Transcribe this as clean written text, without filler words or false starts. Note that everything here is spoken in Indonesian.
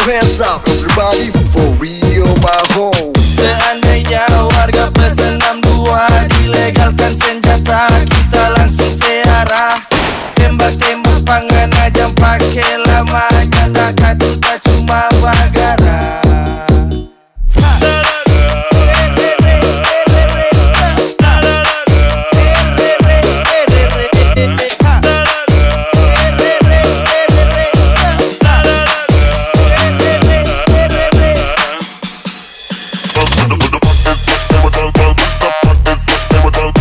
hands up, everybody for real Maho. Seandainya warga plus 62 dilegalkan senjata, kita langsung searah. Tembak-tembak pangan aja pakai lama.